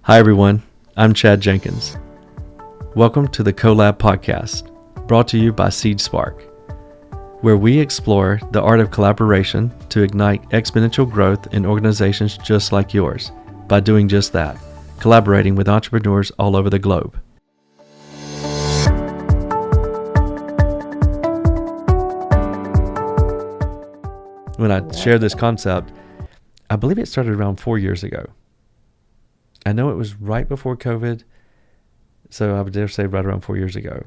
Hi everyone, I'm Chad Jenkins. Welcome to the Collab Podcast, brought to you by SeedSpark, where we explore the art of collaboration to ignite exponential growth in organizations just like yours by doing just that, collaborating with entrepreneurs all over the globe. When I shared this concept, I believe it started around 4 years ago. I know it was right before COVID, so I would dare say right around 4 years ago.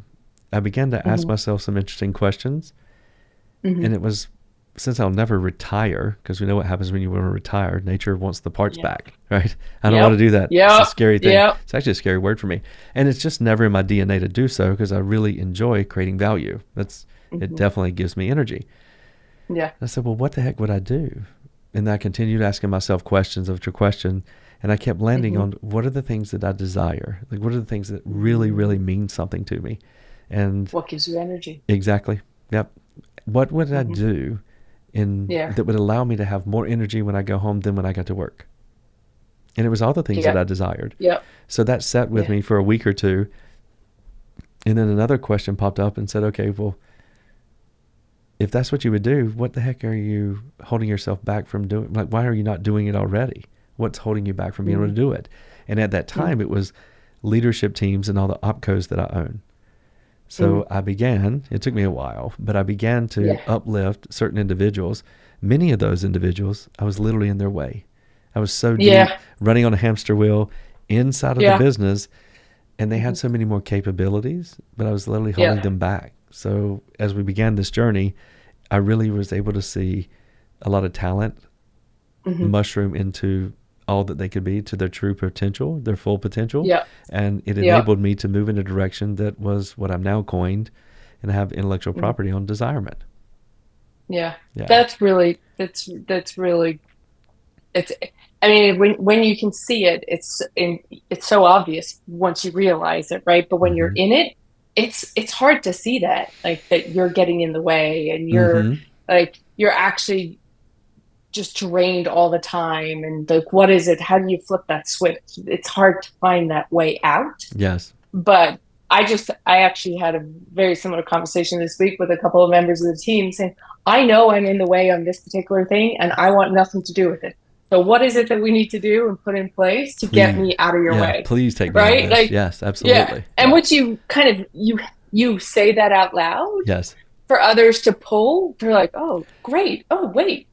I began to ask myself some interesting questions, and it was, since I'll never retire, because we know what happens when you want to retire, nature wants the parts back, right? I don't want to do that. It's a scary thing. It's actually a scary word for me. And it's just never in my DNA to do so, because I really enjoy creating value. It definitely gives me energy. Yeah. I said, well, what the heck would I do? And I continued asking myself questions after question, and I kept landing on what are the things that I desire? Like, what are the things that really, really mean something to me? And what gives you energy? Exactly. Yep. What would I do that would allow me to have more energy when I go home than when I got to work? And it was all the things that I desired. Yep. So that sat with me for a week or two. And then another question popped up and said, okay, well, if that's what you would do, what the heck are you holding yourself back from doing? Like, why are you not doing it already? What's holding you back from being able to do it? And at that time, it was leadership teams and all the opcos that I own. So I began, it took me a while, but I began to uplift certain individuals. Many of those individuals, I was literally in their way. I was so deep, running on a hamster wheel inside of the business, and they had so many more capabilities, but I was literally holding them back. So as we began this journey, I really was able to see a lot of talent mushroom into all that they could be, to their true potential, their full potential. And it enabled me to move in a direction that was what I'm now coined and have intellectual property on Desirement. That's really, I mean, when you can see it, it's so obvious once you realize it, right? But when you're in it, it's hard to see that, like, that you're getting in the way, and you're actually just drained all the time. And like, what is it? How do you flip that switch? It's hard to find that way out. Yes. But I actually had a very similar conversation this week with a couple of members of the team saying, I know I'm in the way on this particular thing and I want nothing to do with it. So what is it that we need to do and put in place to get me out of your way? Please take me out of this. Like, yes, absolutely. Yeah. And once you kind of, you say that out loud. Yes. For others to pull, they're like, oh, great. Oh, wait.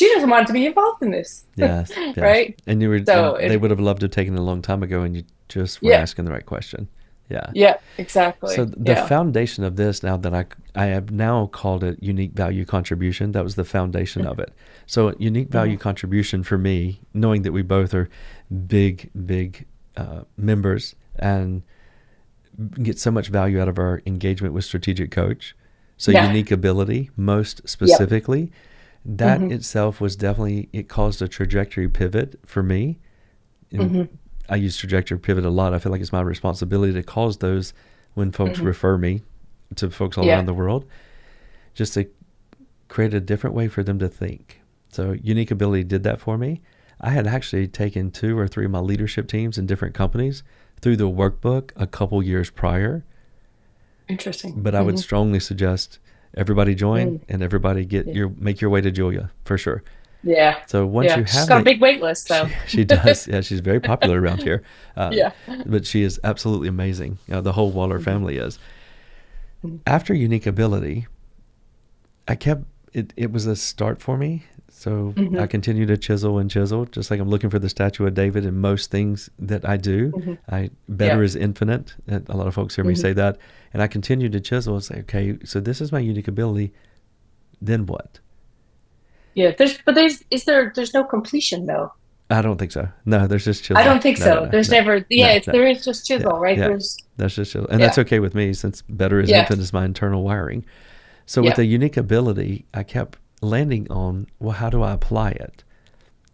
She doesn't want to be involved in this. Yes. Right? And they would have loved to have taken it a long time ago, and you just were asking the right question. Yeah, exactly. So the foundation of this, now that I have now called it unique value contribution, that was the foundation of it. So unique value contribution for me, knowing that we both are big members and get so much value out of our engagement with Strategic Coach. So unique ability, most specifically, that itself was definitely, it caused a trajectory pivot for me. And I use trajectory pivot a lot. I feel like it's my responsibility to cause those when folks refer me to folks all around the world, just to create a different way for them to think. So unique ability did that for me. I had actually taken 2 or 3 of my leadership teams in different companies through the workbook a couple years prior. Interesting. But I would strongly suggest everybody join and everybody make your way to Julia for sure. Yeah. So once you have, she's got a big wait list though. She does. Yeah, she's very popular around here. But she is absolutely amazing. The whole Waller family is. After unique ability, I kept it. It was a start for me. So I continue to chisel, just like I'm looking for the statue of David in most things that I do. Better is infinite. A lot of folks hear me say that. And I continue to chisel and say, okay, so this is my unique ability. Then what? Yeah, there's no completion though. I don't think so. No, there's just chisel. I don't think so. There's never. There is just chisel, right? There's just chisel, and that's okay with me, since better is infinite is my internal wiring. So with the unique ability, I kept landing on, well, how do I apply it?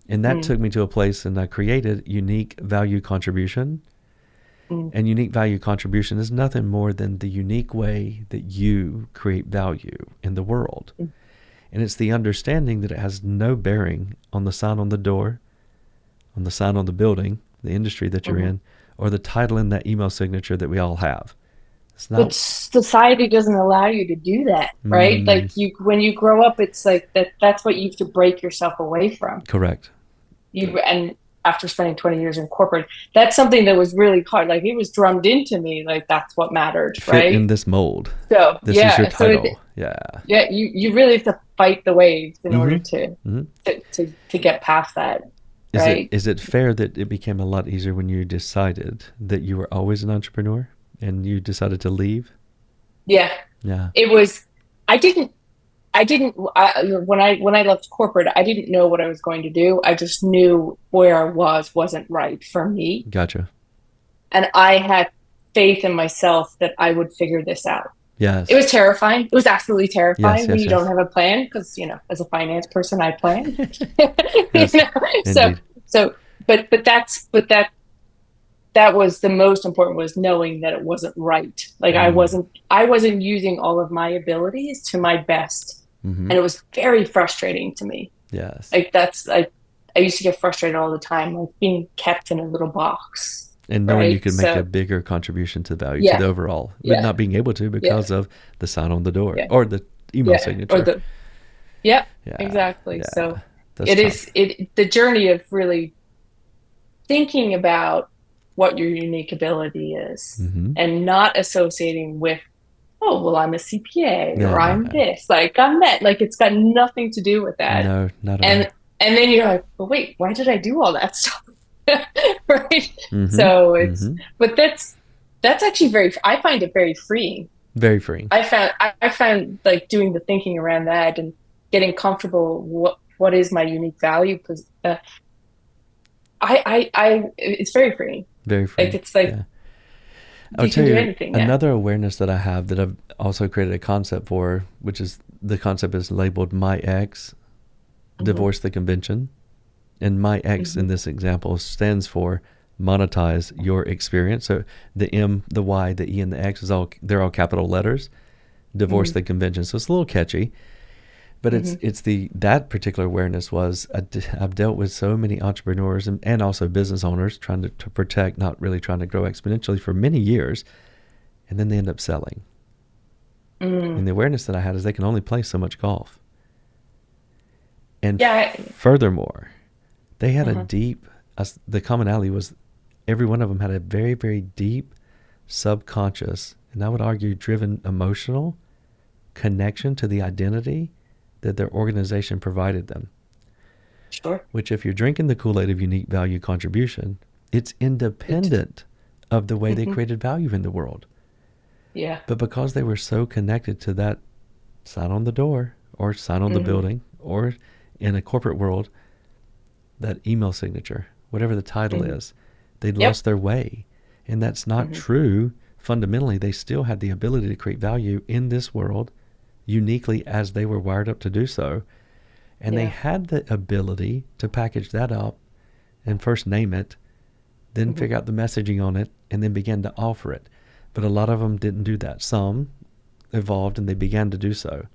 And that took me to a place, and I created unique value contribution. And unique value contribution is nothing more than the unique way that you create value in the world. And it's the understanding that it has no bearing on the sign on the door, on the sign on the building, the industry that you're in, or the title in that email signature that we all have. It's But not. society doesn't allow you to do that, right? Mm, Like when you grow up, it's like that's what you have to break yourself away from. correct. And after spending 20 years in corporate, that's something that was really hard. Like it was drummed into me, like that's what mattered, Fit in right? this mold. So This is your so title. Yeah. yeah, you really have to fight the waves in order Mm-hmm. to Mm-hmm. to get past that, Is it right? is it fair that it became a lot easier when you decided that you were always an entrepreneur and you decided to leave? Yeah, Yeah. it was. I didn't. When I left corporate, I didn't know what I was going to do. I just knew where I wasn't right for me, Gotcha. and I had faith in myself that I would figure this out. It Yes. was terrifying. It was absolutely Yes, terrifying when yes, you don't yes. have a plan because, as a finance person, I plan. You Yes, know, so indeed. so but that was the most important, was knowing that it wasn't right. Like Mm. I wasn't using all of my abilities to my best, Mm-hmm. and it was very frustrating to me. Yes. Like I used to get frustrated all the time, like being kept in a little box, And knowing you right? could make a So bigger contribution to the value, to yeah, the overall, but yeah, not being able to yeah, because of the sign on the door yeah, or the email yeah, or signature. the yeah, Yeah. exactly. Yeah. So That's it is tough. the journey of really thinking about what your unique ability is Mm-hmm. and not associating with, oh, well, I'm a CPA No, or no, I'm no. this, like I'm that. Like it's got nothing to do with that. No, not at all. And and then you're like, well, wait, why did I do all that stuff? Right. Mm-hmm. So Mm-hmm. but that's actually I find it very freeing. Very freeing. I found like doing the thinking around that and getting comfortable what is my unique value, because it's very freeing. Very Like freeing. it's like Yeah. I'll you can tell do you anything now. another awareness that I have that I've also created a concept for, which is the concept is labeled My X, Hmm. Divorce the Convention. And My X in Hmm. this example stands for monetize your experience. So the M, the Y, the E, and the X they're all capital letters. Divorce Hmm. the convention. So it's a little catchy. But Hmm. it's that particular awareness was I've dealt with so many entrepreneurs and also business owners trying to protect, not really trying to grow exponentially for many years, and then they end up selling. And Mm. the awareness that I had is they can only play so much golf. And Yeah. furthermore, they had a Uh-huh. deep, the commonality was every one of them had a very, very deep subconscious, and I would argue driven emotional connection to the identity that their organization provided them. Sure. Which, if you're drinking the Kool-Aid of unique value contribution, it's It's, independent of the way they hmm. created value in the world. Yeah. But because they were so connected to that sign on the door or sign on the Hmm. building or in a corporate world, that email signature, whatever the title Hmm. is, they'd Yep. lost their way. And that's not Hmm. true. Fundamentally, they still had the ability to create value in this world uniquely as they were wired up to do so. And they Yeah. had the ability to package that up and first name it, then Hmm. figure out the messaging on it, and then begin to offer it. But a lot of them didn't do that. Some evolved and they began to do so.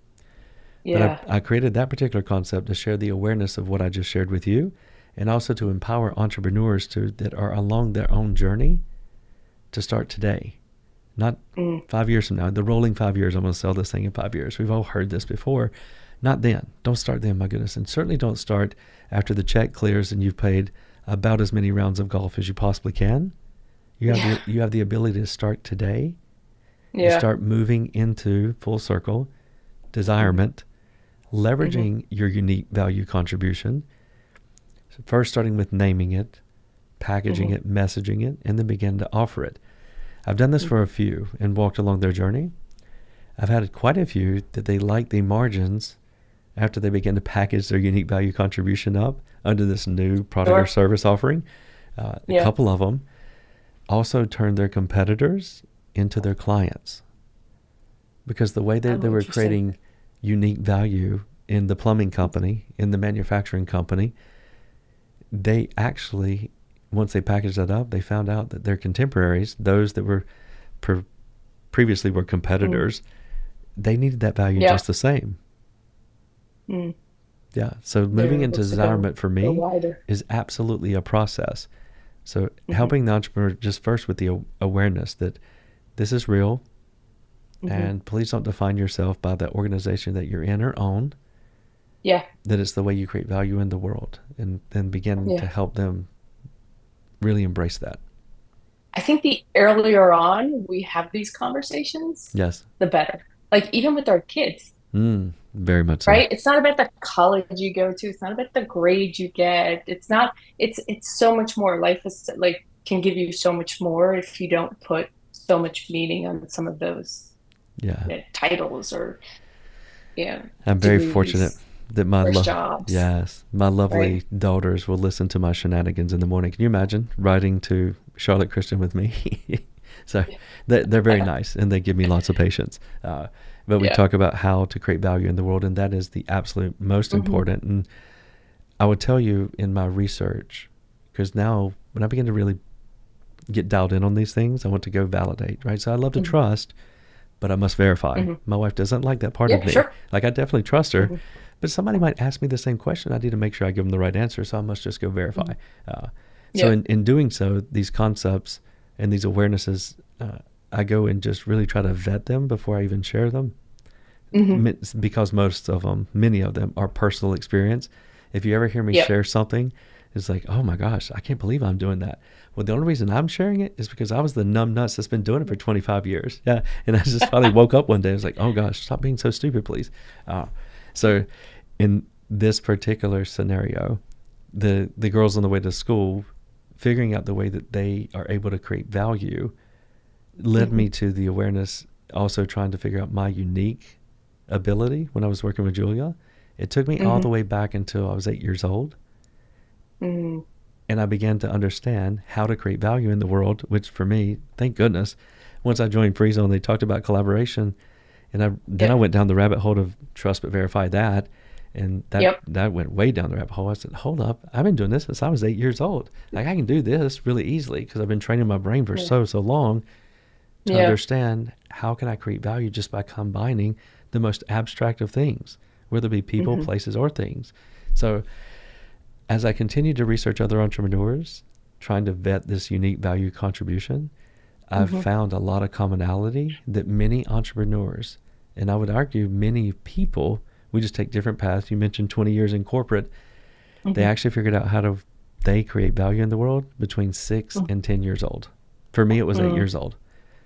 Yeah. But I created that particular concept to share the awareness of what I just shared with you, and also to empower entrepreneurs that are along their own journey to start today. Not Mm. 5 years from now. The rolling 5 years, I'm going to sell this thing in 5 years. We've all heard this before. Not then. Don't start then, my goodness. And certainly don't start after the check clears and you've played about as many rounds of golf as you possibly can. Yeah. You have the ability to start today and Yeah. start moving into full circle, Hmm. desirement, Hmm. leveraging your unique value contribution. So first starting with naming it, packaging Hmm. it, messaging it, and then begin to offer it. I've done this for a few and walked along their journey. I've had quite a few that they like the margins after they begin to package their unique value contribution up under this new product or Sure. service offering. A Yeah. couple of them also turned their competitors into their clients because the way they Oh, were interesting. creating unique value in the plumbing company, in the manufacturing company, they actually, once they packaged that up, they found out that their contemporaries, those that were previously were Mm. competitors, they needed that value Yeah. just the same. Mm. Yeah. So moving They're able into to go desirement for go me wider. is absolutely a process. So Mm-hmm. helping the entrepreneur just first with the awareness that this is real, Mm-hmm. and please don't define yourself by the organization that you're in or own, Yeah. that it's the way you create value in the world, and then begin to Yeah. help them really embrace that. I think the earlier on we have these conversations, Yes. the better. Like even with our kids, Very much so. right? It's not about the college you go to. It's not about the grade you get. It's not, it's so much more. Life is like can give you so much more if you don't put so much meaning on some of those Yeah. titles or I'm very fortunate degrees that or jobs, my lovely right? daughters will listen to my shenanigans in the morning. Can you imagine riding to Charlotte Christian with me? So they're very nice, and they give me lots of patience. But we Yeah. talk about how to create value in the world, and that is the absolute most Hmm. important. And I would tell you in my research, because now when I begin to really get dialed in on these things, I want to go validate, right? So I love to Hmm. trust, but I must verify. Hmm. My wife doesn't like that part of Yeah, me. sure. Like, I definitely trust her, Hmm. but somebody might ask me the same question. I need to make sure I give them the right answer, so I must just go verify. Hmm. Uh, so Yeah. in doing so, these concepts and these awarenesses, I go and just really try to vet them before I even share them, Hmm. because most of them, many of them, are personal experience. If you ever hear me Yep. share something, it's like, oh my gosh, I can't believe I'm doing that. Well, the only reason I'm sharing it is because I was the numb nuts that's been doing it for 25 years. Yeah. And I just finally woke up one day. I was like, oh gosh, stop being so stupid, please. Uh, so in this particular scenario, the girls on the way to school, figuring out the way that they are able to create value led Hmm. me to the awareness, also trying to figure out my unique ability when I was working with Julia. It took me all the Hmm. way back until I was 8 years old. Hmm. And I began to understand how to create value in the world, which for me, thank goodness, once I joined Freezone, they talked about collaboration. And then I Yep. went down the rabbit hole of trust but verify that. And Yep. that went way down the rabbit hole. I said, hold up, I've been doing this since I was 8 years old. Like, I can do this really easily because I've been training my brain for Yeah. so long to Yeah. understand how can I create value just by combining the most abstract of things, whether it be people, Hmm. places, or things. So as I continue to research other entrepreneurs, trying to vet this unique value contribution, I've Hmm. found a lot of commonality that many entrepreneurs, and I would argue many people, we just take different paths. You mentioned 20 years in corporate. They Hmm. actually figured out how to they create value in the world between 6 and 10 years old. For me, it was eight Hmm. years old.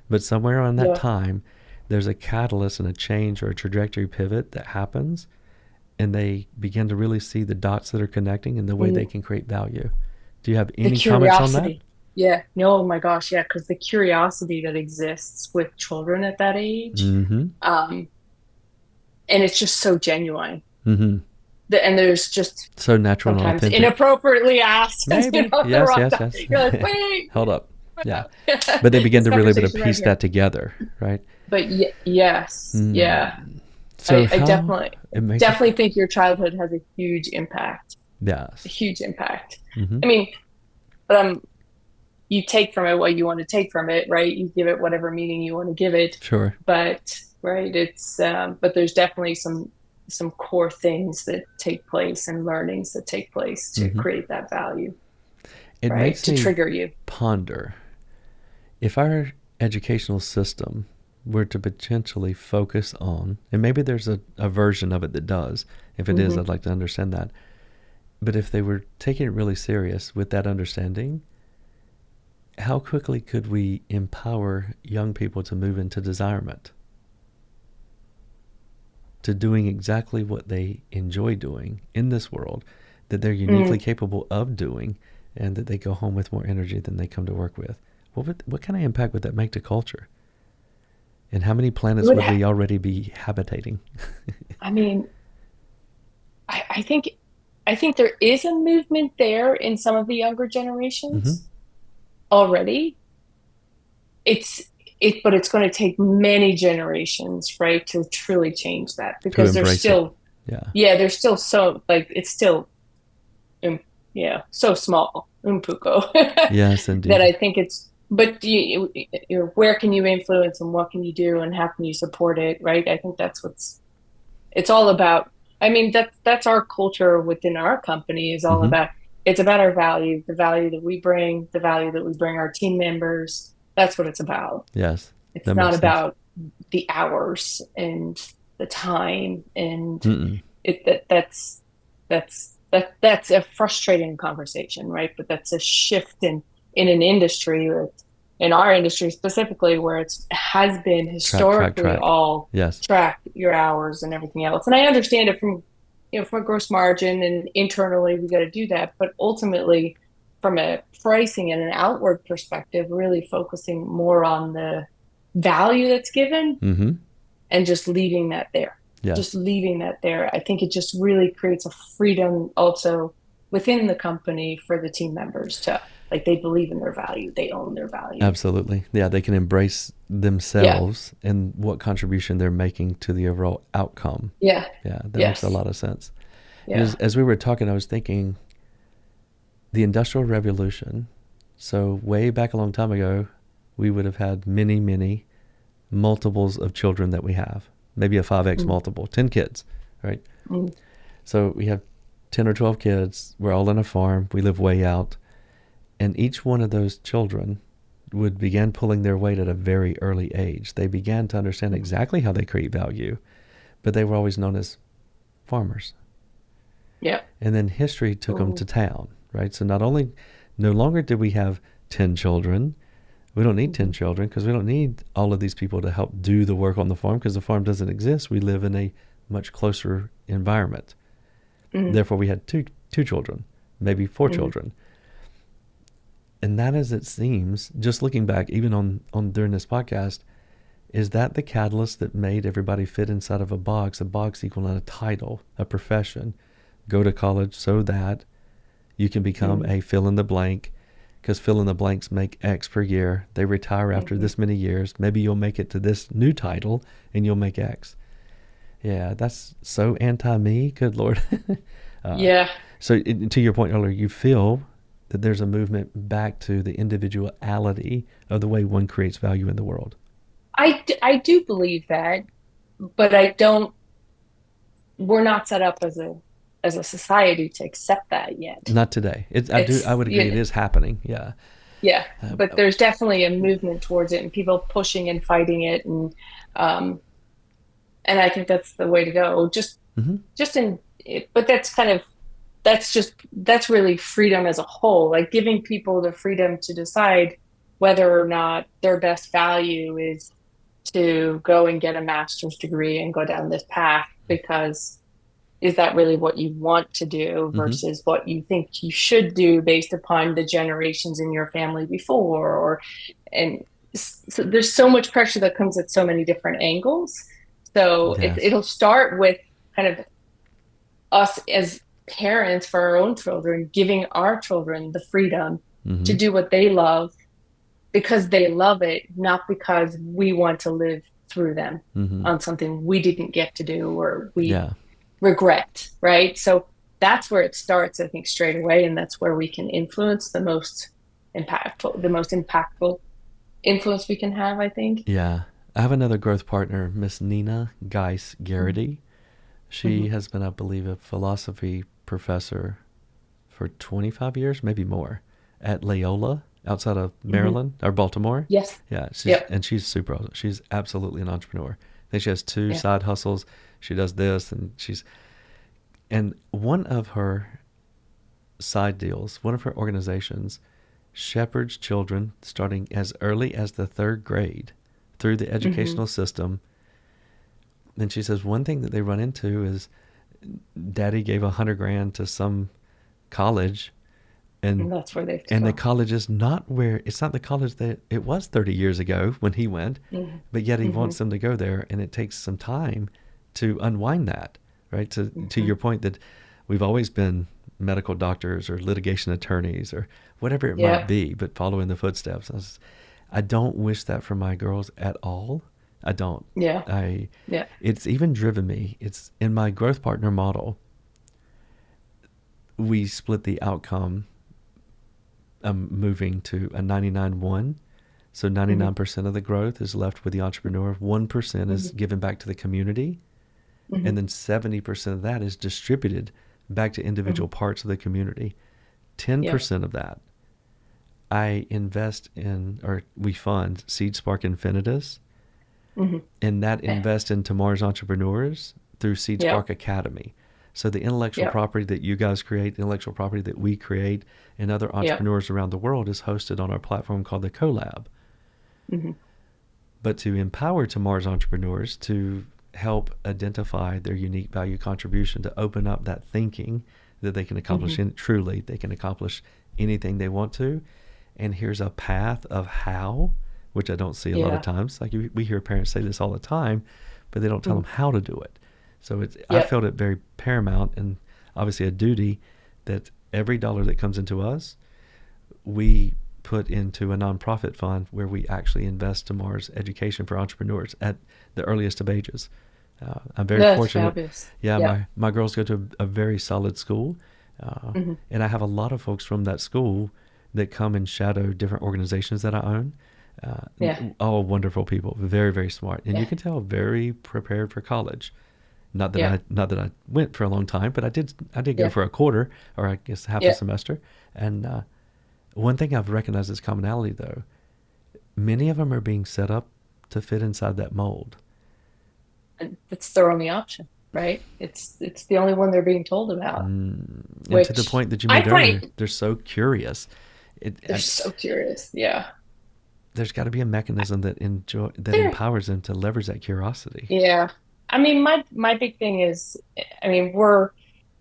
But somewhere on that Yeah. time, there's a catalyst and a change or a trajectory pivot that happens, and they begin to really see the dots that are connecting and the way they Mm. can create value. Do you have The any comments on that? curiosity. Yeah. No, oh my gosh. Yeah. Because the curiosity that exists with children at that age, Mm-hmm. um, and it's just so genuine. Mm-hmm. And there's just So natural and sometimes authentic. inappropriately asked, Maybe. at the Yes, wrong yes, time. yes. You're like, wait, Hold up. what Yeah. up? But they begin This to really be able to conversation right piece here. that together, right? But yes, yeah. Mm. So I how definitely, it makes a definitely think your childhood has a huge impact. A yes. huge impact. Mm-hmm. I mean, you take from it what you want to take from it, right? You give it whatever meaning you want to give it. Sure. But right, but there's definitely some core things that take place and learnings that take place to Mm-hmm. create that value, It right? makes To me trigger you. ponder if our educational system were to potentially focus on, and maybe there's a version of it that does. If it is, Hmm. I'd like to understand that. But if they were taking it really serious with that understanding, how quickly could we empower young people to move into desirement, to doing exactly what they enjoy doing in this world, that they're uniquely Mm. capable of doing, and that they go home with more energy than they come to work with? What kind of impact would that make to culture? And how many It planets would would we already be habitating? I mean, I think there is a movement there in some of the younger Mm-hmm. generations already. It's but it's going to take many generations, right, to truly change that To because there's embrace it. still, Yeah. yeah, there's still so like it's still, um, yeah, so small, umpuko, Yes, that indeed. I think it's. But where can you influence and what can you do and how can you support it, right? I think that's what's it's all about. I mean, that's our culture within our company is all Mm-hmm. about. it's about our value, the value that we bring, the value that we bring our team members. That's what it's about. Yes, that It's not makes sense. about the hours and the time and Mm-mm. that's a frustrating conversation, right? But that's a shift in an industry, in our industry specifically, where it's has been Track, track, historically track. all Yes. track your hours and everything else. And I understand it from, from a gross margin and internally we got to do that, but ultimately from a pricing and an outward perspective, really focusing more on the value that's given Mm-hmm. and just leaving that there. Just Yes. leaving that there. I think it just really creates a freedom also within the company for the team members to, like, they believe in their value, they own their value. Absolutely. Yeah, they can embrace Yeah. themselves and what contribution they're making to the overall outcome. Yeah. Yeah, that makes a Yes. lot of sense. And Yeah. as we were talking, I was thinking the Industrial Revolution. So way back a long time ago, we would have had many, many multiples of children that we have. Maybe a 5x Mm, multiple, 10 kids, right? mm, So we have 10 or 12 kids. We're all on a farm. We live way out. And each one of those children would begin pulling their weight at a very early age. They began to understand mm. exactly how they create value, but they were always known as farmers. Yeah. And then history took them to Ooh. town, right? So no longer did we have 10 children. We don't need 10 Mhm. children because we don't need all of these people to help do the work on the farm because the farm doesn't exist. We live in a much closer environment. Mhm. Therefore, we had two children, maybe four Mhm. children. And that, as it seems, just looking back, even on during this podcast, is that the catalyst that made everybody fit inside of a box equaling a title, a profession, go to college so that you can become Mhm. a fill in the blank, because fill in the blanks make X per year. They retire after Mhm. this many years. Maybe you'll make it to this new title and you'll make X. Yeah, that's so anti me. Good Lord. uh, Yeah. so, to your point earlier, you feel that there's a movement back to the individuality of the way one creates value in the world. I do believe that, but I don't, we're not set up as a society to accept that yet. Not today. I It's, would agree. It is happening. Yeah. yeah, Uh, but there's definitely a movement towards it and people pushing and fighting it um and I think that's the way to go. mm-hmm. Just in it, but that's really freedom as a whole, like giving people the freedom to decide whether or not their best value is to go and get a master's degree and go down this path, because is that really what you want to do Mm-hmm. versus what you think you should do based upon the generations in your family before, or and so there's so much pressure that comes at so many different angles. So Yes. it'll start with kind of us as parents for our own children, giving our children the freedom to Mm-hmm. do what they love because they love it, not because we want to live through them Mm-hmm. on something we didn't get to do or we Yeah. regret, right? So that's where it starts, I think, straight away. And that's where we can influence the most impactful influence we can have, I think. Yeah. I have another growth partner, Miss Nina Geis Garrity. She Mm-hmm. has been, I believe, a philosophy professor for 25 years, maybe more, at Loyola outside of Mm-hmm. Maryland or Baltimore. Yes. Yeah, Yep. she's super awesome. She's absolutely an entrepreneur. I think she has two Yeah. side hustles. She does this and one of her side deals, one of her organizations shepherds children starting as early as the third grade through the Mm-hmm. educational system. And she says one thing that they run into is daddy gave 100 grand to some college, and And that's where they have to the go. college is not where it's not the college that it was 30 years ago when he went, Mm-hmm. but yet he Mm-hmm. wants them to go there, and it takes some time to unwind that, right? To Mm-hmm. your point that we've always been medical doctors or litigation attorneys or whatever it might Yeah. be, but following the footsteps. I don't wish that for my girls at all. I don't. Yeah. I Yeah. It's even driven me. It's in my growth partner model. We split the outcome, moving to a 99-1. So Mm-hmm. 99% of the growth is left with the entrepreneur. 1% is Mm-hmm. given back to the community. Mm-hmm. And then 70% of that is distributed back to Mm-hmm. individual parts of the community. Yep. 10% of that I invest in, or we fund SeedSpark Infinitus, Hmm. and that Yeah. invest in tomorrow's entrepreneurs through Yep. SeedSpark Academy. So the intellectual Yep. property that you guys create, the intellectual property that we create, and other Yep. entrepreneurs around the world is hosted on our platform called the CoLab. Hmm. But to empower tomorrow's entrepreneurs to help identify their unique value contribution, to open up that thinking that they can accomplish, Hmm. truly they can accomplish anything they want to. And here's a path of how, which I don't see a lot of Yeah. times. Like we hear parents say this all the time, but they don't tell them Hmm. how to do it. So I Yep. felt it very paramount and obviously a duty that every dollar that comes into us, we put into a nonprofit fund where we actually invest tomorrow's education for entrepreneurs at the earliest of ages. I'm very That's fortunate. fabulous. Yeah, Yep. my girls go to a very solid school, Hmm. and I have a lot of folks from that school that come and shadow different organizations that I own. Yeah. All wonderful people, very very smart, and you Yeah. can tell very prepared for college. Yeah. Not that I went for a long time, but I did go Yeah. for a quarter, or I guess half a Yeah. semester. And one thing I've recognized as commonality, though, many of them are being set up to fit inside that mold. And it's their only option, right? It's the only one they're being told about, And to the which point that you I made earlier, find they're so curious. they're so curious. Yeah. There's got to be a mechanism that There. empowers them to leverage that curiosity. Yeah. I mean, my big thing is, I mean, we're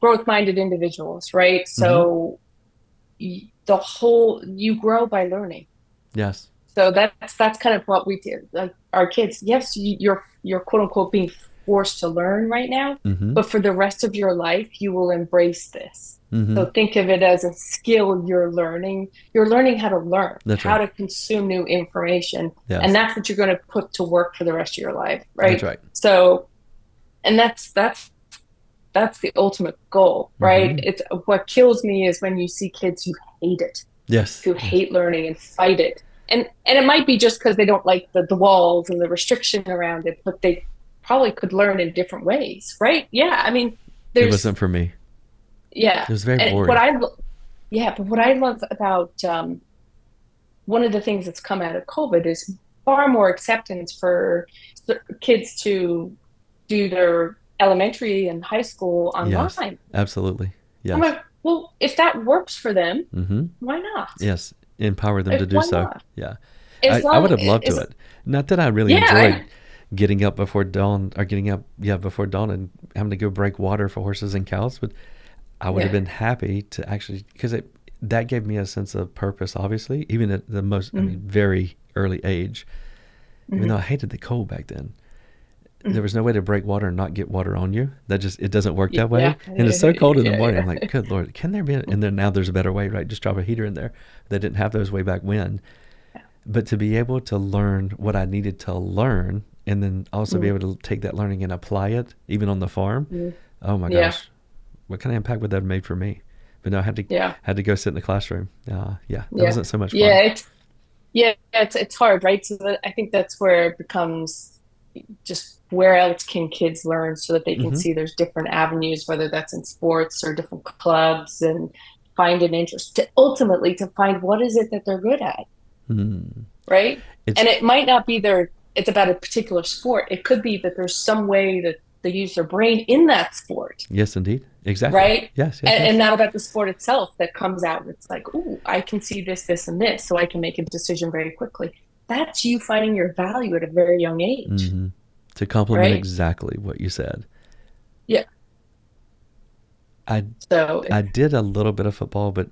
growth-minded individuals, right? Mm-hmm. So the whole you grow by learning. Yes. So that's kind of what we do. Like our kids, yes, you're quote unquote being forced to learn right now, Mm-hmm. but for the rest of your life, you will embrace this. Mm-hmm. So think of it as a skill you're learning. You're learning how to learn, That's how right. to consume new information, and Yes. that's what you're going to put to work for the rest of your life, That's right? right. So, and that's the ultimate goal, right? Mm-hmm. It's what kills me is when you see kids who hate it, Yes. who Yes. hate learning and fight it. And it might be just because they don't like the walls and the restriction around it, but they probably could learn in different ways, right? Yeah. I mean, It there's wasn't for me. yeah. It was very And boring. yeah, but what I love about one of the things that's come out of COVID is far more acceptance for kids to do their elementary and high school Yes. online. Absolutely. I'm Yes. like, well, if that works for them, Mm-hmm. why not? Yes. Empower them to Like, do why so. not? Yeah. As I would long have loved to as it. Not that I really yeah, enjoyed getting up before dawn, or getting up, yeah, before dawn and having to go break water for horses and cows, but I would have yeah. been happy to actually, because that gave me a sense of purpose, obviously, even at the most, I mean, Mm-hmm. very early age, even though I hated the cold back then. There Mm-hmm. was no way to break water and not get water on you. It doesn't work that way. Yeah, And it's so cold in the yeah, morning. I'm yeah. like, good Lord, can there be? And then now there's a better way, right? Just drop a heater in there. They didn't have those way back when. But to be able to learn what I needed to learn, and then also be Mm-hmm. able to take that learning and apply it, even on the farm. Mm-hmm. Oh my Yeah, gosh, what kind of impact would that have made for me? But no, I yeah, had to go sit in the classroom. Yeah, that yeah, wasn't so much yeah. fun. It's hard, right? So I think that's where it becomes just where else can kids learn so that they can Mm-hmm. see there's different avenues, whether that's in sports or different clubs, and find an interest to ultimately to find what is it that they're good at, Mm. right? It's And it might not be it's about a particular sport. It could be that there's some way that they use their brain in that sport, Yes, indeed, exactly. right? Yes, yes, And yes. not about the sport itself that comes out. It's like, ooh, I can see this, this, and this, so I can make a decision very quickly. That's you finding your value at a very young age, Mm-hmm. To complement right? exactly what you said, Yeah. I So, I did a little bit of football, but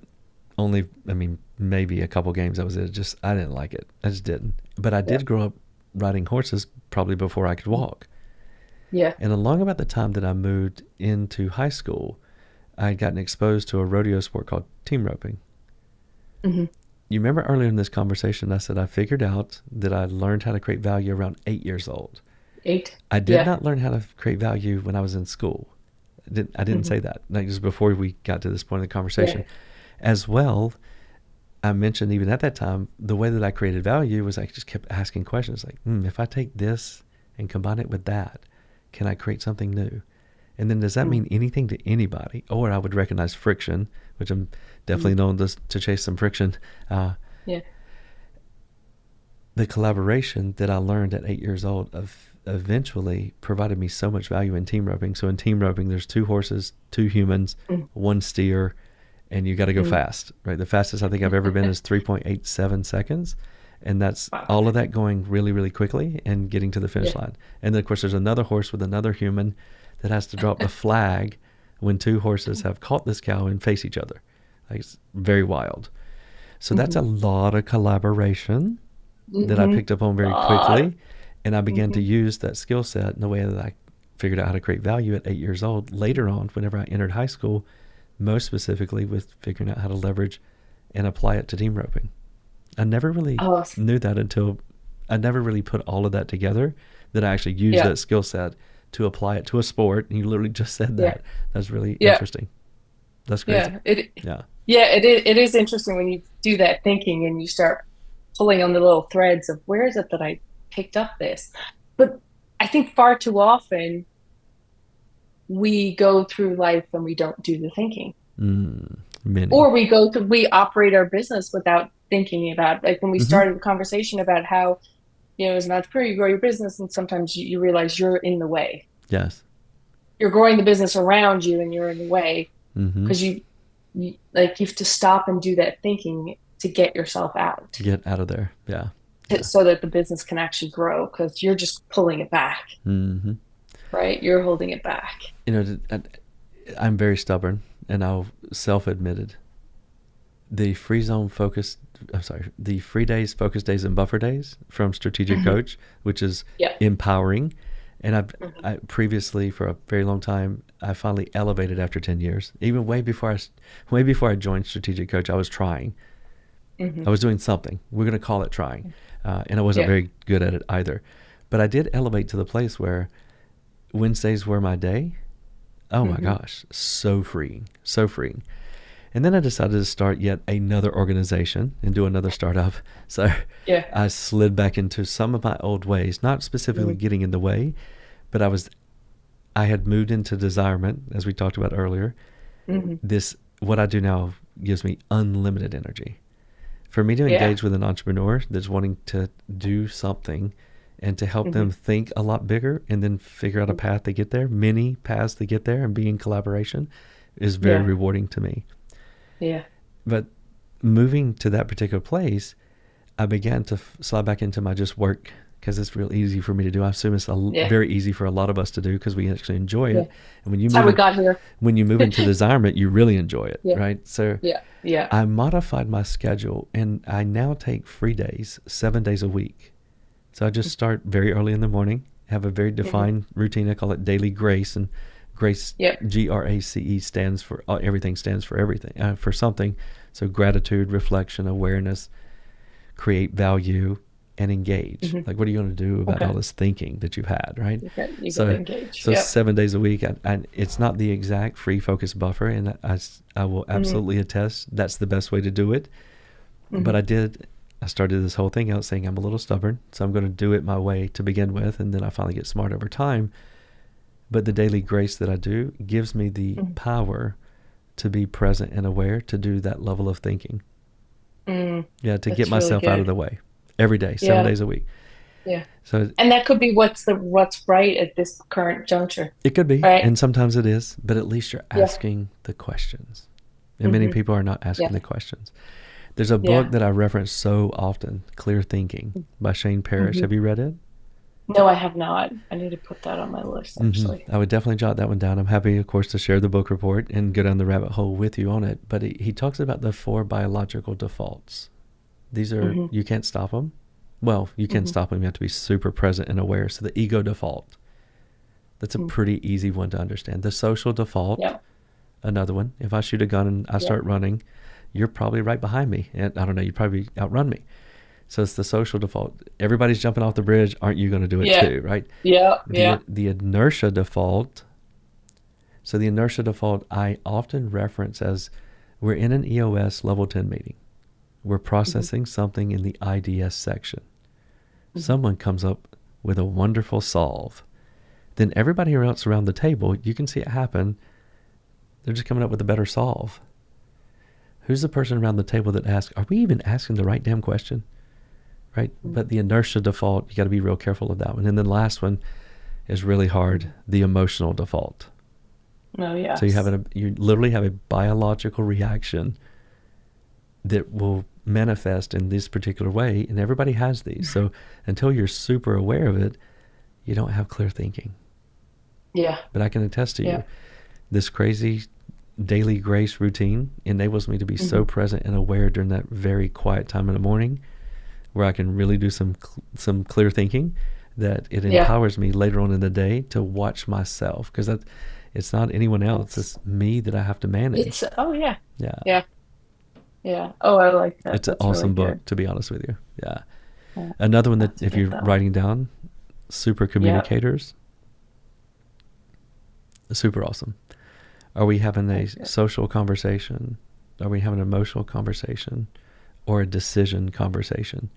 only, I mean, maybe a couple games. That was it. Just I didn't like it. I just didn't. But I yeah, did grow up riding horses probably before I could walk. yeah. And along about the time that I moved into high school, I had gotten exposed to a rodeo sport called team roping. Hmm. You remember earlier in this conversation, I said I figured out that I learned how to create value around 8 years old. 8. I did Yeah. not learn how to create value when I was in school. I didn't Hmm. say that. Like just before we got to this point in the conversation. Yeah. As well, I mentioned even at that time, the way that I created value was I just kept asking questions like, if I take this and combine it with that, can I create something new? And then does that mean anything to anybody? Or I would recognize friction, which I'm definitely known to chase some friction. Yeah. The collaboration that I learned at 8 years old eventually provided me so much value in team roping. So in team roping, there's 2 horses, 2 humans, 1 steer, and you got to go fast, right? The fastest I think I've ever been is 3.87 seconds. And that's all of that going really, really quickly and getting to the finish line. And then, of course, there's another horse with another human that has to drop the flag when 2 horses have caught this cow and face each other. Like, it's very wild. So that's a lot of collaboration that I picked up on very quickly. And I began to use that skill set in a way that I figured out how to create value at 8 years old. Later on, whenever I entered high school, most specifically with figuring out how to leverage and apply it to team roping. I never really knew that until I never really put all of that together, that I actually used that skill set to apply it to a sport. And you literally just said that. That's really interesting. That's crazy. It is interesting when you do that thinking and you start pulling on the little threads of where is it that I picked up this. But I think far too often we go through life and we don't do the thinking. Or we operate our business without thinking about, like when we started the conversation about how, as an entrepreneur, you grow your business and sometimes you realize you're in the way. Yes. You're growing the business around you and you're in the way because you have to stop and do that thinking to get yourself out. To get out of there. Yeah. So that the business can actually grow, because you're just pulling it back. Right? You're holding it back. I'm very stubborn, and I'll self-admitted. The free days, focus days, and buffer days from Strategic Coach, which is empowering. And I previously, for a very long time, I finally elevated after 10 years. Even way before I joined Strategic Coach, I was trying. I was doing something. We're going to call it trying. And I wasn't very good at it either. But I did elevate to the place where Wednesdays were my day. Oh my gosh, so freeing, so freeing. And then I decided to start yet another organization and do another startup. So I slid back into some of my old ways, not specifically getting in the way, but I had moved into Desirement, as we talked about earlier. What I do now gives me unlimited energy. For me to engage with an entrepreneur that's wanting to do something and to help them think a lot bigger and then figure out a path to get there, many paths to get there, and be in collaboration is very rewarding to me. Yeah. But moving to that particular place, I began to slide back into my just work, because it's real easy for me to do. I assume it's very easy for a lot of us to do because we actually enjoy it. And when you move, how we got here. When you move into Desirement, you really enjoy it, right? So yeah. I modified my schedule, and I now take free days 7 days a week. So I just start very early in the morning, have a very defined routine. I call it daily grace, and grace, GRACE, stands for everything, for something. So gratitude, reflection, awareness, create value, and engage. Like, what are you going to do about all this thinking that you've had, right? You gotta engage. So 7 days a week, and it's not the exact free focus buffer, and I will absolutely attest that's the best way to do it. But I started this whole thing out saying I'm a little stubborn, so I'm going to do it my way to begin with, and then I finally get smart over time. But the daily grace that I do gives me the power to be present and aware, to do that level of thinking. To get myself out of the way every day, 7 days a week. Yeah. So, and that could be what's right at this current juncture. It could be, right? And sometimes it is, but at least you're asking the questions. And many people are not asking the questions. There's a book that I reference so often, Clear Thinking by Shane Parrish. Have you read it? No, I have not. I need to put that on my list, actually. I would definitely jot that one down. I'm happy, of course, to share the book report and go down the rabbit hole with you on it. But he talks about the 4 biological defaults. These are, you can't stop them. Well, you can stop them. You have to be super present and aware. So the ego default, that's a pretty easy one to understand. The social default, another one. If I shoot a gun and I start running, you're probably right behind me. And I don't know, you probably outrun me. So it's the social default. Everybody's jumping off the bridge. Aren't you going to do it too, right? The inertia default. So the inertia default I often reference as, we're in an EOS level 10 meeting. We're processing something in the IDS section. Someone comes up with a wonderful solve. then everybody else around the table, you can see it happen. They're just coming up with a better solve. Who's the person around the table that asks, are we even asking the right damn question? Right? Mm-hmm. But the inertia default, you got to be real careful of that one. And then the last one is really hard, the emotional default. Oh, yeah. So you literally have a biological reaction that will manifest in this particular way, and everybody has these. So until you're super aware of it, you don't have clear thinking. Yeah. But I can attest to you, this crazy daily grace routine enables me to be so present and aware during that very quiet time in the morning, where I can really do some clear thinking, that it empowers me later on in the day to watch myself, because it's not anyone else, it's me that I have to manage. Yeah. Oh, I like that. It's an awesome book, to be honest with you. Yeah. Yeah. Another one that if you're writing down, super communicators, super awesome. Are we having a social conversation? Are we having an emotional conversation, or a decision conversation?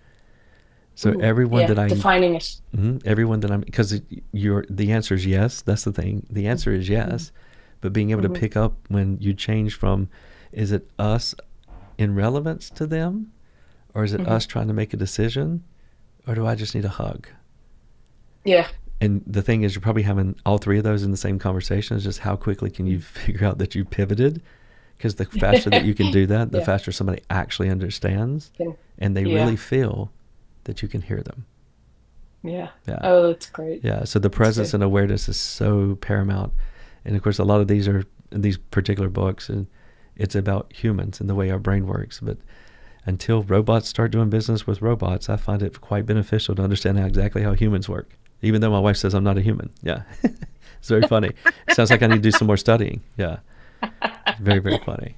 So everyone that defining it. Everyone that because the answer is yes. That's the thing. The answer is yes, but being able to pick up when you change from, is it us in relevance to them, or is it us trying to make a decision, or do I just need a hug? Yeah. And the thing is, you're probably having all three of those in the same conversation. It's just how quickly can you figure out that you pivoted? Because the faster that you can do that, the faster somebody actually understands, and they really feel that you can hear them. Yeah. Oh, that's great. Yeah. So the presence and awareness is so paramount. And of course, a lot of these are in these particular books, and it's about humans and the way our brain works. But until robots start doing business with robots, I find it quite beneficial to understand exactly how humans work. Even though my wife says I'm not a human. Yeah. It's very funny. Sounds like I need to do some more studying. Yeah. Very, very funny.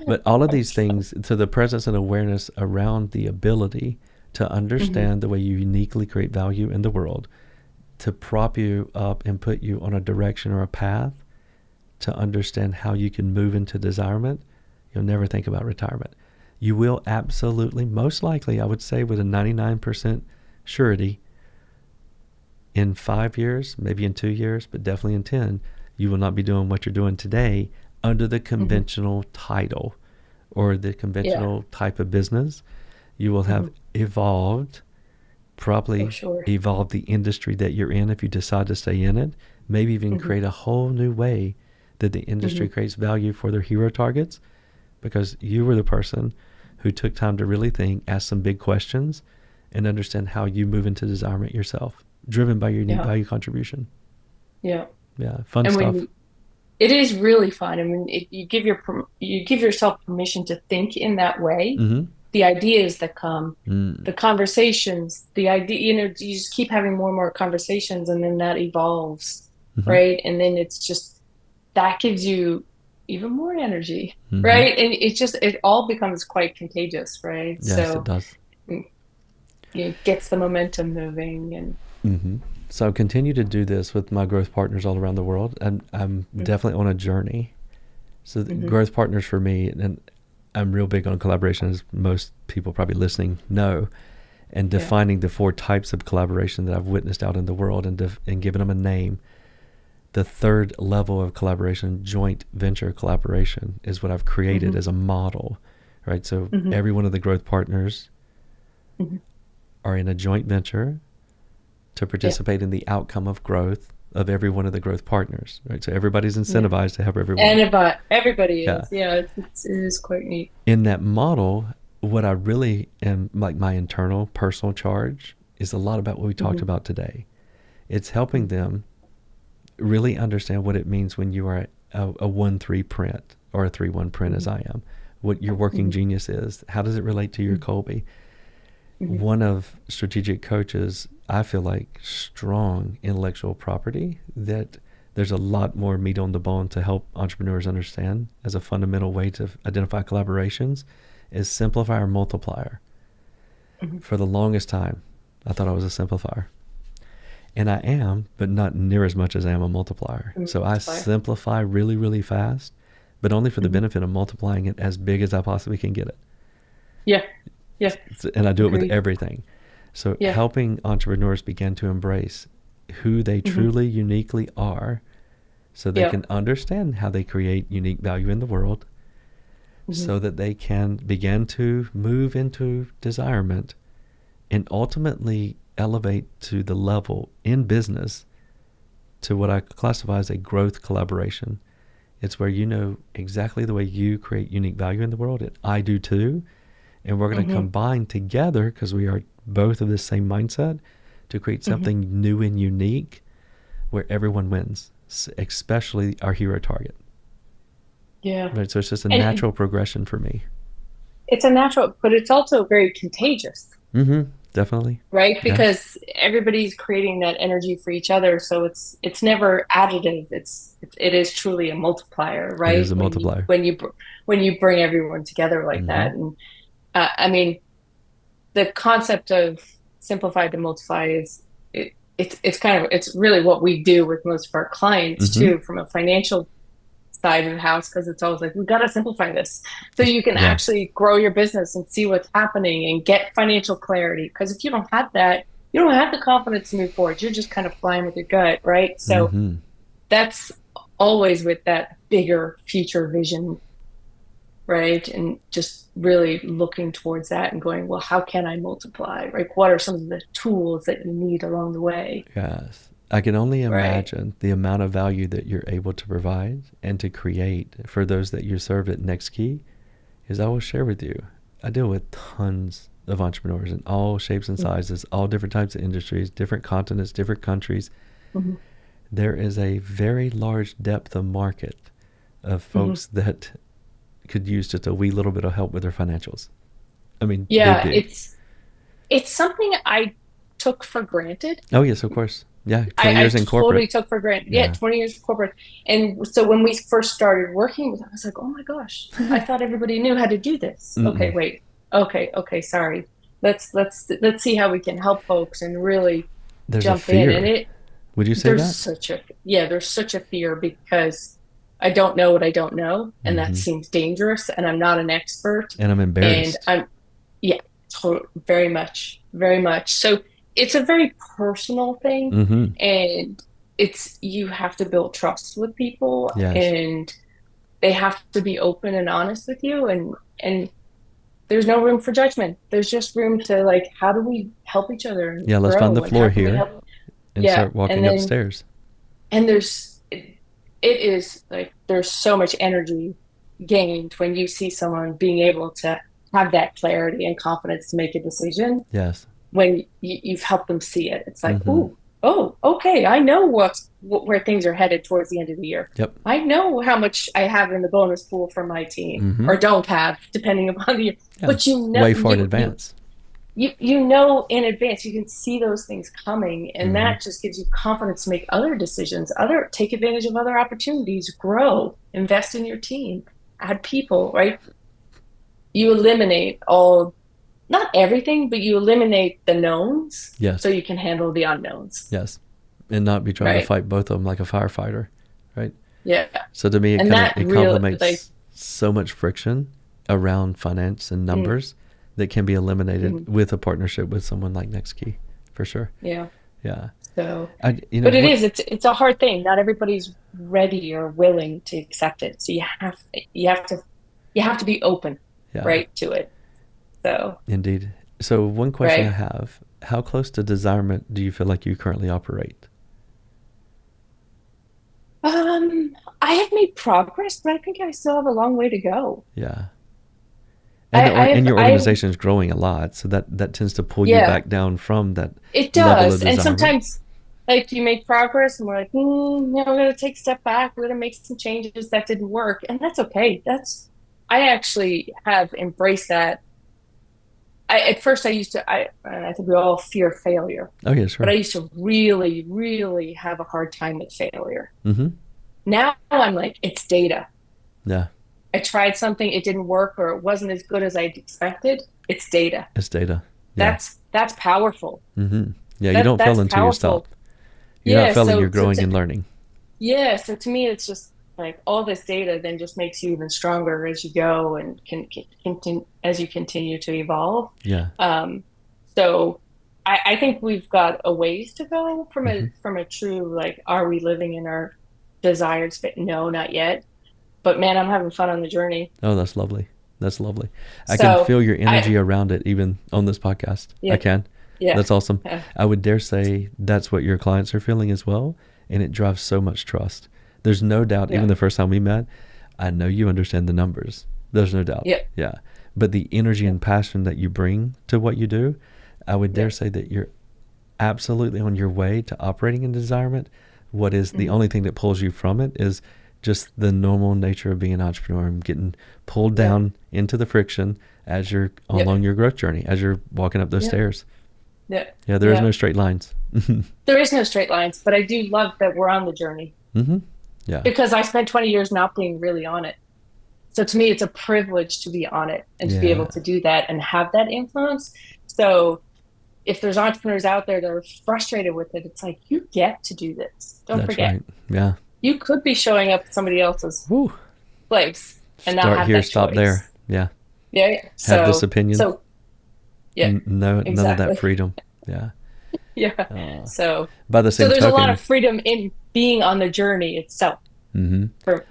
But all of these things, so the presence and awareness around the ability to understand the way you uniquely create value in the world, to prop you up and put you on a direction or a path to understand how you can move into desirement, you'll never think about retirement. You will absolutely, most likely, I would say with a 99% surety, in 5 years, maybe in 2 years, but definitely in 10, you will not be doing what you're doing today under the conventional title or the conventional type of business. You will have evolved, probably evolved the industry that you're in if you decide to stay in it, maybe even create a whole new way that the industry creates value for their hero targets, because you were the person who took time to really think, ask some big questions, and understand how you move into desirement yourself, driven by your unique value contribution. Yeah. Fun stuff. It is really fun. I mean, you give yourself permission to think in that way. The ideas that come, the conversations, the idea, you just keep having more and more conversations, and then that evolves, right? And then it's just, that gives you even more energy, right? And it all becomes quite contagious, right? Yes, it does. It gets the momentum moving. And So continue to do this with my growth partners all around the world. I'm definitely on a journey. So the growth partners for me, and I'm real big on collaboration, as most people probably listening know, and defining the 4 types of collaboration that I've witnessed out in the world, and giving them a name. The third level of collaboration, joint venture collaboration, is what I've created as a model, right? So every one of the growth partners are in a joint venture to participate in the outcome of growth of every one of the growth partners, right? So everybody's incentivized to help everyone. Everybody is. It is quite neat. In that model, what I really am, like my internal personal charge, is a lot about what we talked about today. It's helping them really understand what it means when you are a 1-3 print or a 3-1 print, as I am, what your working genius is. How does it relate to your Colby? One of strategic coaches, I feel like, strong intellectual property that there's a lot more meat on the bone to help entrepreneurs understand as a fundamental way to identify collaborations, is simplify or multiplier. For the longest time, I thought I was a simplifier. And I am, but not near as much as I am a multiplier. So I simplify really, really fast, but only for the benefit of multiplying it as big as I possibly can get it. Yeah. And I do it with everything. So helping entrepreneurs begin to embrace who they Mm-hmm. truly uniquely are, so they Yep. can understand how they create unique value in the world, Mm-hmm. so that they can begin to move into desirement and ultimately elevate to the level in business to what I classify as a growth collaboration. It's where you know exactly the way you create unique value in the world, and I do too. And we're going to Mm-hmm. combine together, because we are both of the same mindset, to create Mm-hmm. something new and unique where everyone wins, especially our hero target. Yeah. Right? So it's just a And natural progression for me. it's a natural, but it's also very contagious, Mm-hmm. Definitely. right? Yeah. Because everybody's creating that energy for each other, so it's never additive. It is truly a multiplier, It is right? a multiplier. When you bring everyone together like Mm-hmm. that. And I mean, the concept of simplify to multiply is it's kind of it's really what we do with most of our clients Mm-hmm. too, from a financial side of the house, because it's always like we got to simplify this so you can Yeah. actually grow your business and see what's happening and get financial clarity, because if you don't have that, you don't have the confidence to move forward. You're just kind of flying with your gut, right? So Mm-hmm. that's always with that bigger future vision, right? And just really looking towards that and going, well, how can I multiply? Right? What are some of the tools that you need along the way? Yes. I can only Right. imagine the amount of value that you're able to provide and to create for those that you serve at Next Key. Is I will share with you, I deal with tons of entrepreneurs in all shapes and sizes, all different types of industries, different continents, different countries. Mm-hmm. There is a very large depth of market of Mm-hmm. folks that could use just a wee little bit of help with their financials. I mean, they Yeah, do. it's something I took for granted. Oh, yes, of course. Yeah, 20 I years in totally corporate. took for granted. Yeah, Yeah. 20 years of corporate. And so when we first started working with, I was like, oh my gosh, I thought everybody knew how to do this. Okay, Mm-mm. wait. Okay, sorry. Let's see how we can help folks and really There's a jump in. And fear. Would you say there's that? such a there's such a fear because I don't know what I don't know, and that Mm-hmm. seems dangerous, and I'm not an expert, And I'm and embarrassed. I'm yeah, very much, very much. So it's a very personal thing, Mm-hmm. and it's you have to build trust with people, Yes. and they have to be open and honest with you, and there's no room for judgment. There's just room to like, how do we help each other and Yeah, let's find the grow, and how floor can we here help? and Yeah, start and walking then upstairs. and it is like there's so much energy gained when you see someone being able to have that clarity and confidence to make a decision Yes. when you've helped them see it. It's like, Mm-hmm. ooh, oh, okay, I know where things are headed towards the end of the year. Yep. I know how much I have in the bonus pool for my team, Mm-hmm. or don't have, depending upon the year. Yeah. But you know, Way far in advance. you know in advance, you can see those things coming, and Mm-hmm. that just gives you confidence to make other decisions, other take advantage of other opportunities, grow, invest in your team, add people, right? You eliminate all, not everything, but you eliminate the knowns so Yes. you can handle the unknowns, Yes. And not be trying to right? fight both of them like a firefighter, right? Yeah. So to me, And that it real like complements so much friction around finance and mm, numbers that can be eliminated mm, with a partnership with someone like NextKey, for sure. yeah. Yeah. So, You know but what? it's a hard thing. Not everybody's ready or willing to accept it. So you have to you have to be open, Yeah. right, to it. So, Indeed. So one question I right. have: how close to Desirement do you feel like you currently operate? I have made progress, but I think I still have a long way to go. Yeah. And and your I have, organization is growing a lot, so that tends to pull you yeah, back down from that it level of does. And Desirement. sometimes, like, you make progress, and we're like, we're going to take a step back. We're going to make some changes that didn't work. And that's okay. I actually have embraced that. At first, I think we all fear failure, Oh yeah, but I sure. used to really, really have a hard time with failure. Mm-hmm. Now I'm like, it's data. Yeah, I tried something, it didn't work, or it wasn't as good as I expected. It's data. it's data. Yeah. That's powerful. Mm-hmm. Yeah, you don't fail That's until you powerful. stop. You're not Yeah. failing, you're growing and learning. Yeah. So to me, it's just like all this data then just makes you even stronger as you go and can continue as you continue to evolve. Yeah. Um, so I think we've got a ways to go Hmm. from a true, like, are we living in our desired space? No, not yet. But man, I'm having fun on the journey. Oh, that's lovely. That's lovely. I can So feel your I energy around it even on this podcast. I yeah, can. yeah, That's awesome. yeah, I would dare say that's what your clients are feeling as well. And it drives so much trust. There's no doubt, even yeah, the first time we met, I know you understand the numbers. There's no doubt. yeah, Yeah. But the energy yeah, and passion that you bring to what you do, I would yeah. dare say that you're absolutely on your way to operating in Desirement. What is the Hmm. only thing that pulls you from it is just the normal nature of being an entrepreneur and getting pulled Yeah, down into the friction as you're yeah, along your growth journey, as you're walking up those yeah, stairs. yeah, Yeah, there is yeah. no straight lines. There is no straight lines, but I do love that we're on the journey Hmm. Yeah. because I spent 20 years not being really on it. So to me, it's a privilege to be on it and to be able Yeah. to do that and have that influence. So if there's entrepreneurs out there that are frustrated with it, it's like, you get to do this. Don't That's forget, right. Yeah. you could be showing up at somebody else's Woo. place and not Start have here, that stop there. choice. Yeah. Yeah. Yeah. Have this So, opinion. so yeah, No, none of that exactly. freedom. Yeah. Yeah. Uh, So, by the so same there's a lot of token, freedom in being on the journey itself hmm for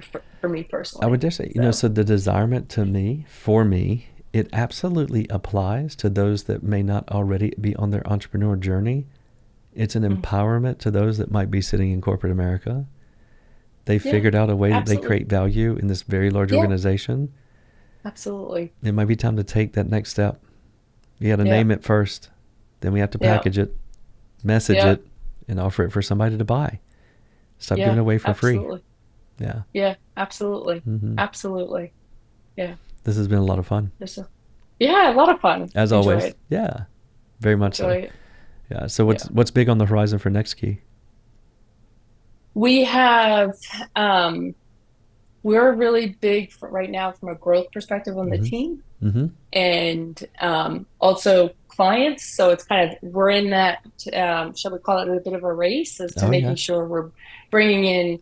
me I would personally. just say, So, so the Desirement to me, for me, it absolutely applies to those that may not already be on their entrepreneur journey. It's an mm, empowerment to those that might be sitting in corporate America. They yeah, figured out a way that they absolutely. create value in this very large Yeah, organization. absolutely. It might be time to take that next step. You got to Yeah, name it first. Then we have to yeah, package it, message yeah, it, and offer it for somebody to buy. Stop giving yeah, it away for free. absolutely. Yeah. Yeah, absolutely. Hmm. Absolutely. Yeah. This has been a lot of fun. There's a, yeah, a lot of fun. As Enjoy always. it. Yeah. Very much Enjoy so. it. Yeah. So Yeah. what's big on the horizon for next key? We have um we're really big for right now from a growth perspective on the Hmm. team Hmm. and also clients. So it's kind of we're in that shall we call it a bit of a race as to Oh making yeah. sure we're bringing in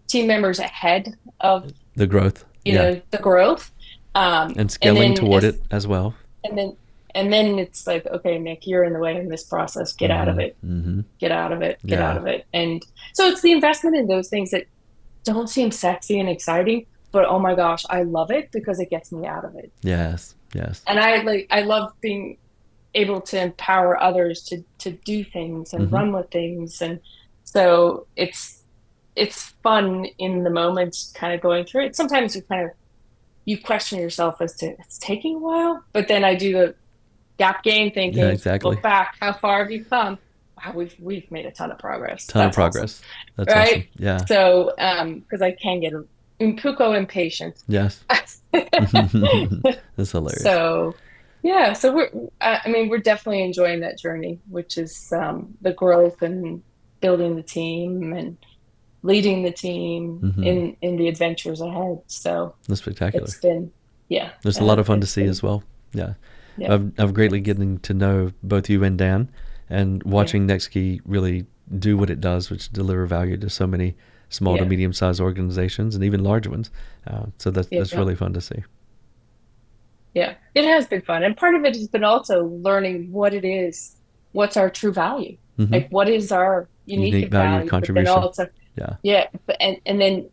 team members ahead of, The growth. Yeah. the growth. And And scaling then toward it as well. and then and then it's like, okay, Nick, you're in the way in this process. Get out of Hmm. it. Hmm. Get out of it. Get out Yeah. of it. And so it's the investment in those things that don't seem sexy and exciting, but oh my gosh, I love it because it gets me out of it. Yes. Yes. And I love being able to empower others to do things and Hmm. run with things. And so it's fun in the moment kind of going through it. Sometimes you question yourself as to it's taking a while, but then I do the gap game Yeah, thinking, exactly. look back, how far have you come? Wow, we've made a ton of progress. Ton of That's awesome. progress. That's Right? awesome. Yeah. So, because I can get puko impatient. Yes. That's hilarious. So, yeah, so I mean, we're definitely enjoying that journey, which is the growth and building the team and leading the team Hmm. in the adventures ahead. So That's spectacular. it's been, yeah, There's a lot of fun to it's see been, as well. Yeah. yeah, I've greatly getting to know both you and Dan, and yeah, watching Nextkey really do what it does, which deliver value to so many small to yeah, medium sized organizations and even large ones. So that's yeah. really fun to see. Yeah, it has been fun. And part of it has been also learning what it is, what's our true value, Hmm. like what is our unique Unique value value, but then contribution. also, Yeah. yeah, and then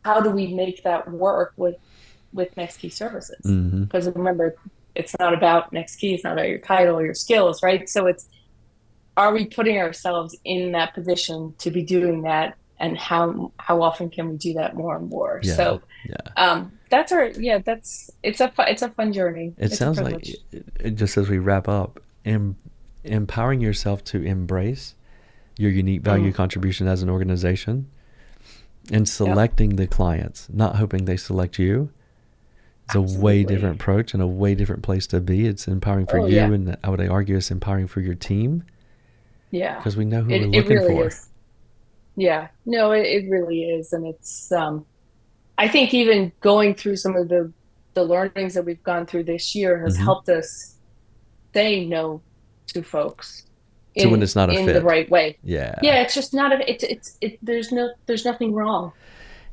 how do we make that work with Next Key Services? Hmm. Because remember, it's not about Next Key, it's not about your title, your skills, right? So it's, are we putting ourselves in that position to be doing that, and how often can we do that more and more? Yeah. So Yeah. that's our yeah, it's a fun journey. It It's a sounds like privilege. just as we wrap up, empowering yourself to embrace your unique value Mm, contribution as an organization and yeah, selecting the clients, not hoping they select you. It's a way different absolutely. approach and a way different place to be. It's empowering for Oh you, yeah. and I would argue it's empowering for your team Yeah. because we know who we're It looking really for. is. Yeah. No, it really is. And it's I think even going through some of the learnings that we've gone through this year has Hmm. helped us say no to folks So when it's not a in the fit, right way. yeah, Yeah, it's just not a there's nothing wrong.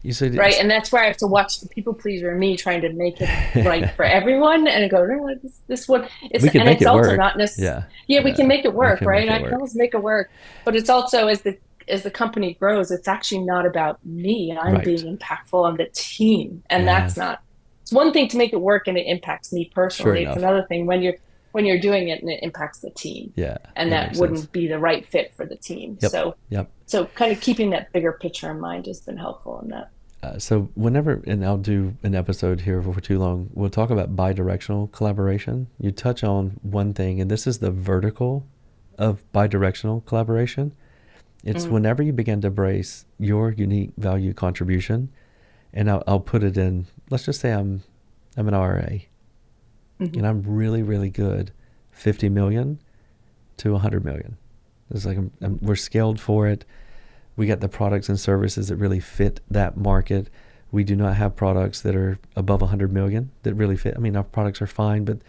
You said Right. it's And that's where I have to watch the people pleaser in me trying to make it right for everyone. And I go, no, this one, we could and make it's it also work. not necessarily, Yeah. yeah, we Yeah. can make it We work, can make right? it I can work. always make it work, but it's also as the company grows, it's actually not about me. I'm Right. being impactful on the team. And that's Yes. not, it's one thing to make it work and it impacts me Sure personally. It's enough. another thing when you're doing it and it impacts the team. Yeah. And That that makes sense. wouldn't be the right fit for the team. Yep. So, Yep. so kind of keeping that bigger picture in mind has been helpful in that. So whenever, and I'll do an episode here for too long, we'll talk about bidirectional collaboration. You touch on one thing, and this is the vertical of bidirectional collaboration. It's Mm, whenever you begin to embrace your unique value contribution, and I'll put it in, let's just say I'm an RA, mhm. and I'm really, really good, 50 million to 100 million. It's like we're scaled for it. We got the products and services that really fit that market. We do not have products that are above 100 million that really fit. I mean, our products are fine, but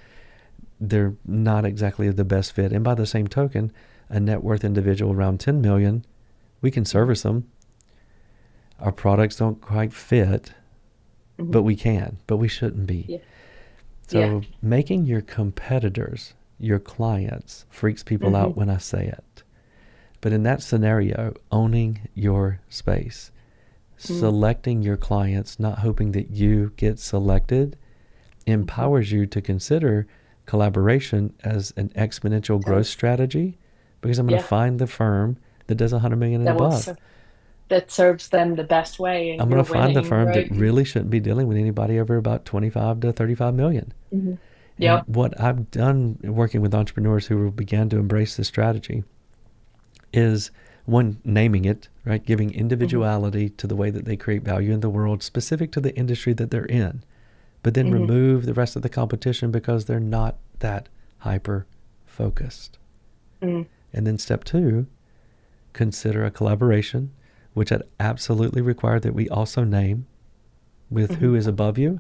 they're not exactly the best fit. And by the same token, a net worth individual around 10 million, we can service them. Our products don't quite fit, but Mhm. we can, but we shouldn't be. Yeah. Yeah. So making your competitors your clients freaks people out Hmm. when I say it. But in that scenario, owning your space, Hmm. selecting your clients, not hoping that you get selected, Hmm. empowers you to consider collaboration as an exponential growth Does. strategy, because I'm going to Yeah. find the firm that does 100 million and That will above. ser that serves them the best way, and I'm going you're to find the winning, firm that right? really shouldn't be dealing with anybody over about 25 to 35 million. Hmm. And Yep. what I've done working with entrepreneurs who began to embrace this strategy is, one, naming it, right? Giving Hmm. individuality to the way that they create value in the world specific to the industry that they're in, but then Hmm. remove the rest of the competition because they're not that hyper focused. Hmm. And then step two, consider a collaboration, which I'd absolutely require that we also name with Hmm. who is above you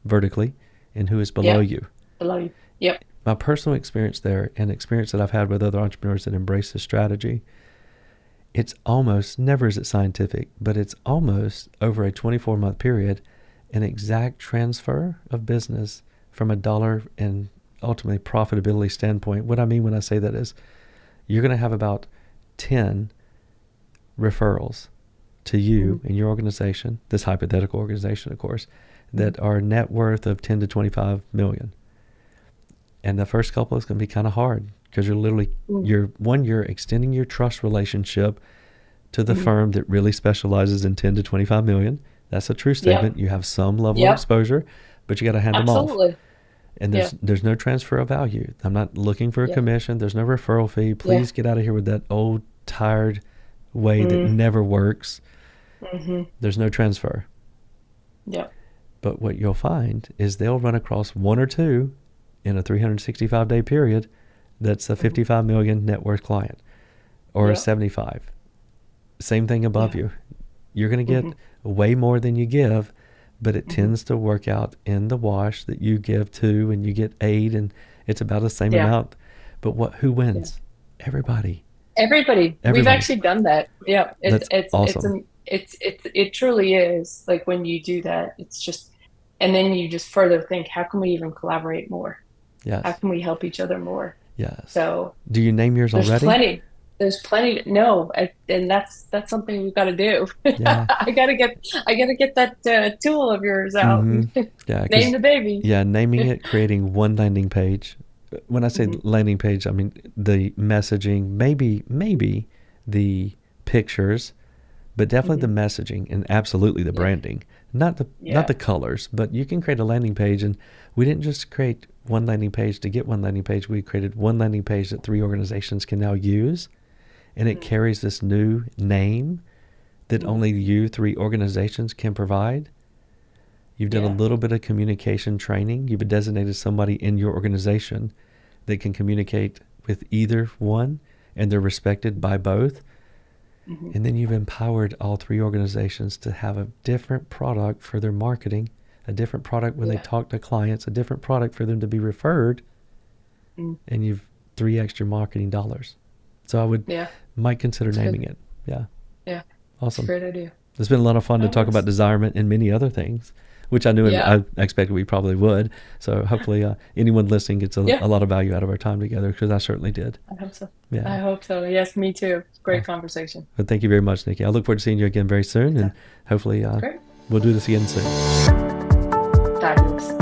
vertically and who is below Yep. you. Below you. Yep. My personal experience there and experience that I've had with other entrepreneurs that embrace this strategy, it's almost, never is it scientific, but it's almost over a 24-month period, an exact transfer of business from a dollar and ultimately profitability standpoint. What I mean when I say that is you're going to have about 10 referrals to Hmm. you and your organization, this hypothetical organization, of course, Hmm. that are net worth of 10 to 25 million. And the first couple is going to be kind of hard because Hmm. you're extending your trust relationship to the Hmm. firm that really specializes in 10 to 25 million. That's a true Yep. statement. You have some level of Yep. exposure, but you got to hand them off. Absolutely. And Yeah. there's no transfer of value. I'm not looking for a Yeah. commission. There's no referral fee. Yeah. Please get out of here with that old tired way that Mm. never works. Hmm. There's no transfer. Yep. But what you'll find is they'll run across one or two in a 365-day period that's a Hmm. 55 million net worth client or a Yep. 75. Same thing above Yeah. you. You're going to Hmm. get way more than you give, but it Hmm. tends to work out in the wash that you give 2 and you get 8, and it's about the same Yeah. amount. But who Yeah. wins? Everybody. Everybody. We've Everybody. actually done that. Yeah. That's awesome. It truly is like when you do that, it's just, and then you just further think, how can we even collaborate more? How Yes. can we help each other more? Yes. So Do you name yours there's already? plenty. There's plenty. No, and that's something we've got to do. Yeah. I gotta get that tool of yours out Mm-hmm. and Yeah, name because the baby. naming it, creating one landing page. When I say Hmm. landing page, I mean the messaging, maybe the pictures, but definitely Hmm. the messaging and absolutely the Yeah. branding. Not the Yeah. colors, but you can create a landing page. And we didn't just create one landing page to get one landing page. We created one landing page that 3 organizations can now use, and it Hmm. carries this new name that Hmm. only you 3 organizations can provide. You've done a Yeah. little bit of communication training. You've designated somebody in your organization that can communicate with either one, and they're respected by both. Hmm. And then you've empowered all 3 organizations to have a different product for their marketing, a different product when they Yeah. talk to clients, a different product for them to be referred, Mm. and you've 3 extra marketing dollars. So Yeah. might consider It's good. naming it. Yeah. Yeah. It's a Awesome. great idea. It's been a lot of fun to Oh, talk about Desirement and many other things, which I knew yeah. I expected we probably would. So hopefully anyone listening gets a Yeah. lot of value out of our time together, because I certainly did. I hope so. Yeah. I hope so. Yes, me too. Great Awesome. conversation. But thank you very much, Nikki. I look forward to seeing you again very soon, and hopefully Great. we'll do this again soon. Fabulous.